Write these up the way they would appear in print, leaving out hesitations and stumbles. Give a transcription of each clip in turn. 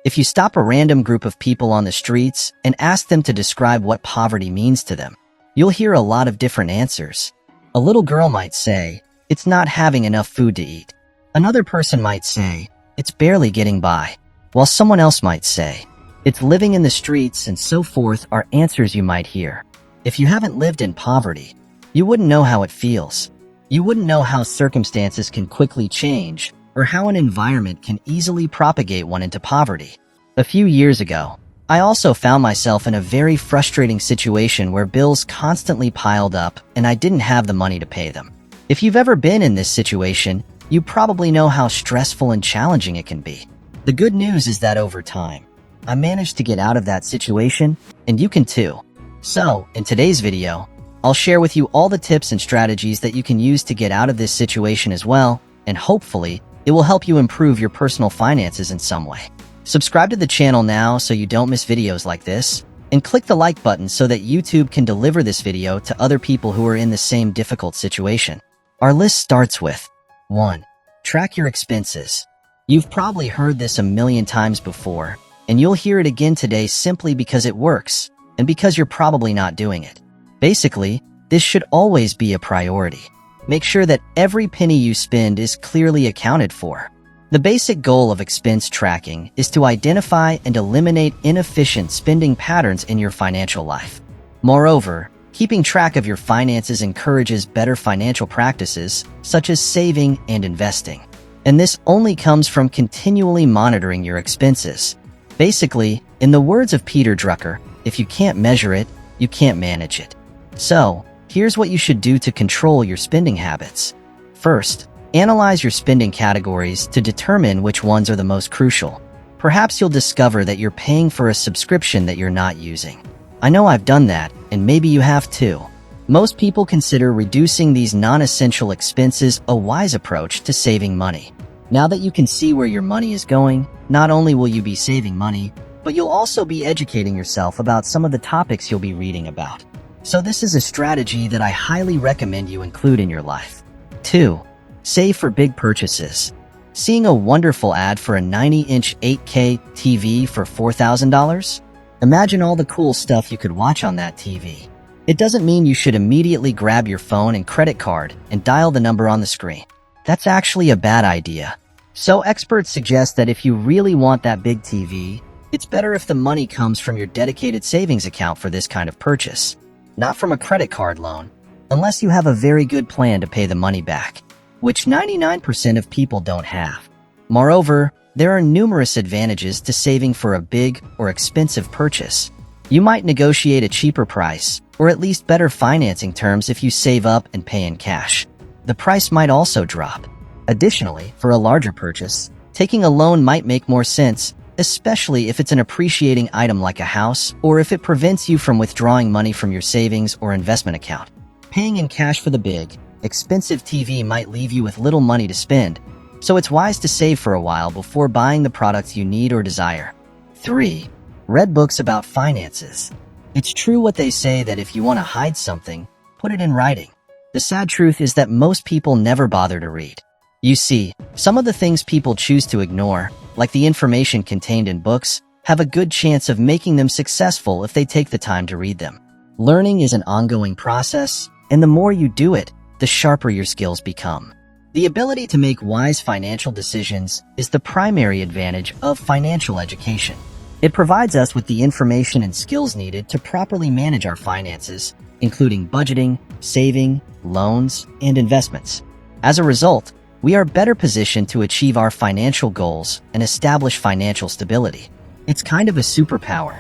If you stop a random group of people on the streets and ask them to describe what poverty means to them, you'll hear a lot of different answers. A little girl might say, "It's not having enough food to eat." Another person might say, "It's barely getting by," while someone else might say, "It's living in the streets," and so forth are answers you might hear. If you haven't lived in poverty, you wouldn't know how it feels. You wouldn't know how circumstances can quickly change, or how an environment can easily propagate one into poverty. A few years ago, I also found myself in a very frustrating situation where bills constantly piled up and I didn't have the money to pay them. If you've ever been in this situation, you probably know how stressful and challenging it can be. The good news is that over time, I managed to get out of that situation, and you can too. So, in today's video, I'll share with you all the tips and strategies that you can use to get out of this situation as well, and hopefully, it will help you improve your personal finances in some way. Subscribe to the channel now so you don't miss videos like this, and click the like button so that YouTube can deliver this video to other people who are in the same difficult situation. Our list starts with 1. Track your expenses. You've probably heard this a million times before, and you'll hear it again today simply because it works, and because you're probably not doing it. Basically, this should always be a priority. Make sure that every penny you spend is clearly accounted for. The basic goal of expense tracking is to identify and eliminate inefficient spending patterns in your financial life. Moreover, keeping track of your finances encourages better financial practices, such as saving and investing. And this only comes from continually monitoring your expenses. Basically, in the words of Peter Drucker, if you can't measure it, you can't manage it. So, here's what you should do to control your spending habits. First, analyze your spending categories to determine which ones are the most crucial. Perhaps you'll discover that you're paying for a subscription that you're not using. I know I've done that, and maybe you have too. Most people consider reducing these non-essential expenses a wise approach to saving money. Now that you can see where your money is going, not only will you be saving money, but you'll also be educating yourself about some of the topics you'll be reading about. So this is a strategy that I highly recommend you include in your life. 2. Save for big purchases. Seeing a wonderful ad for a 90-inch 8K TV for $4,000? Imagine all the cool stuff you could watch on that TV. It doesn't mean you should immediately grab your phone and credit card and dial the number on the screen. That's actually a bad idea. So experts suggest that if you really want that big TV, it's better if the money comes from your dedicated savings account for this kind of purchase, not from a credit card loan, unless you have a very good plan to pay the money back, which 99% of people don't have. Moreover, there are numerous advantages to saving for a big or expensive purchase. You might negotiate a cheaper price, or at least better financing terms if you save up and pay in cash. The price might also drop. Additionally, for a larger purchase, taking a loan might make more sense, especially if it's an appreciating item like a house, or if it prevents you from withdrawing money from your savings or investment account. Paying in cash for the big, expensive TV might leave you with little money to spend, so it's wise to save for a while before buying the products you need or desire. 3. Read books about finances. It's true what they say that if you want to hide something, put it in writing. The sad truth is that most people never bother to read. You see, some of the things people choose to ignore, like the information contained in books, have a good chance of making them successful if they take the time to read them. Learning is an ongoing process, and the more you do it, the sharper your skills become. The ability to make wise financial decisions is the primary advantage of financial education. It provides us with the information and skills needed to properly manage our finances, including budgeting, saving, loans, and investments. As a result, we are better positioned to achieve our financial goals and establish financial stability. It's kind of a superpower,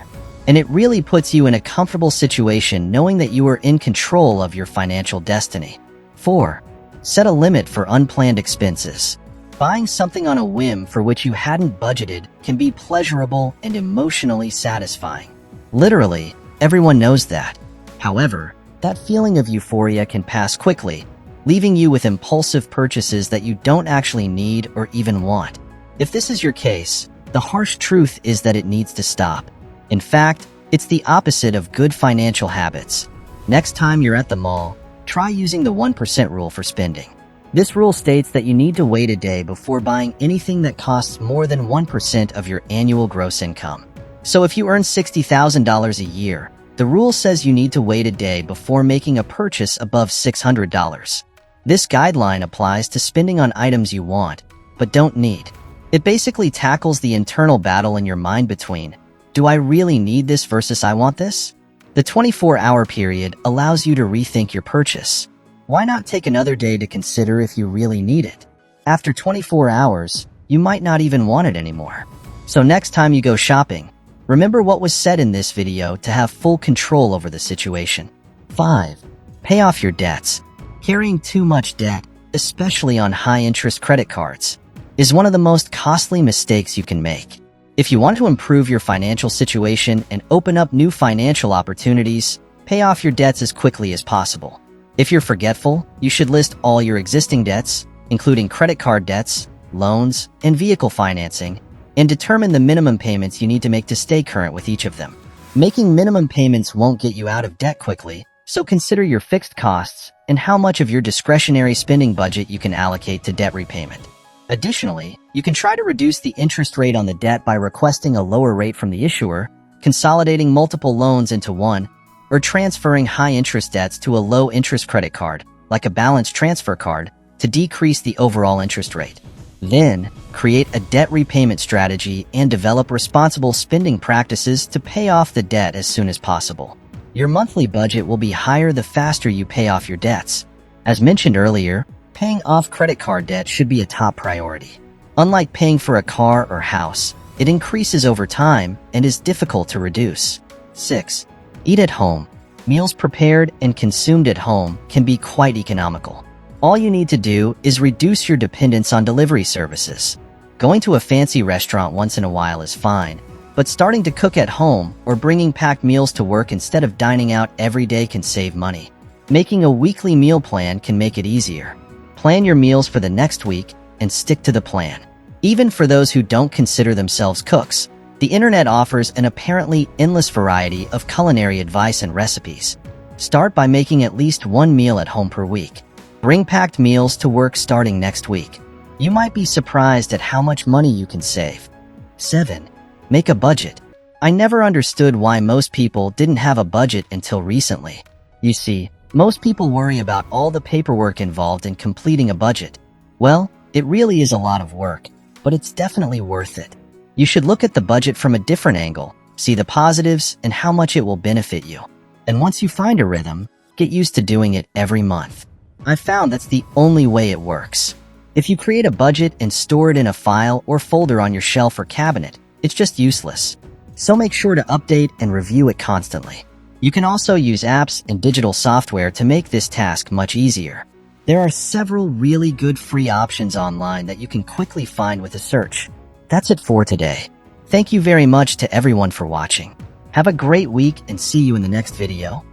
and it really puts you in a comfortable situation knowing that you are in control of your financial destiny. 4. Set a limit for unplanned expenses. Buying something on a whim for which you hadn't budgeted can be pleasurable and emotionally satisfying. Literally, everyone knows that. However, that feeling of euphoria can pass quickly, leaving you with impulsive purchases that you don't actually need or even want. If this is your case, the harsh truth is that it needs to stop. In fact, it's the opposite of good financial habits. Next time you're at the mall, try using the 1% rule for spending. This rule states that you need to wait a day before buying anything that costs more than 1% of your annual gross income. So if you earn $60,000 a year, the rule says you need to wait a day before making a purchase above $600. This guideline applies to spending on items you want, but don't need. It basically tackles the internal battle in your mind between, do I really need this versus I want this? The 24-hour period allows you to rethink your purchase. Why not take another day to consider if you really need it? After 24 hours, you might not even want it anymore. So next time you go shopping, remember what was said in this video to have full control over the situation. 5. Pay off your debts. Carrying too much debt, especially on high-interest credit cards, is one of the most costly mistakes you can make. If you want to improve your financial situation and open up new financial opportunities, pay off your debts as quickly as possible. If you're forgetful, you should list all your existing debts, including credit card debts, loans, and vehicle financing, and determine the minimum payments you need to make to stay current with each of them. Making minimum payments won't get you out of debt quickly, so consider your fixed costs and how much of your discretionary spending budget you can allocate to debt repayment. Additionally, you can try to reduce the interest rate on the debt by requesting a lower rate from the issuer, consolidating multiple loans into one, or transferring high-interest debts to a low-interest credit card, like a balance transfer card, to decrease the overall interest rate. Then, create a debt repayment strategy and develop responsible spending practices to pay off the debt as soon as possible. Your monthly budget will be higher the faster you pay off your debts. As mentioned earlier, paying off credit card debt should be a top priority. Unlike paying for a car or house, it increases over time and is difficult to reduce. 6. Eat at home. Meals prepared and consumed at home can be quite economical. All you need to do is reduce your dependence on delivery services. Going to a fancy restaurant once in a while is fine, but starting to cook at home or bringing packed meals to work instead of dining out every day can save money. Making a weekly meal plan can make it easier. Plan your meals for the next week and stick to the plan. Even for those who don't consider themselves cooks, the internet offers an apparently endless variety of culinary advice and recipes. Start by making at least one meal at home per week. Bring packed meals to work starting next week. You might be surprised at how much money you can save. 7. Make a budget. I never understood why most people didn't have a budget until recently. You see, most people worry about all the paperwork involved in completing a budget. Well, it really is a lot of work, but it's definitely worth it. You should look at the budget from a different angle, see the positives and how much it will benefit you. And once you find a rhythm, get used to doing it every month. I've found that's the only way it works. If you create a budget and store it in a file or folder on your shelf or cabinet, it's just useless. So make sure to update and review it constantly. You can also use apps and digital software to make this task much easier. There are several really good free options online that you can quickly find with a search. That's it for today. Thank you very much to everyone for watching. Have a great week and see you in the next video.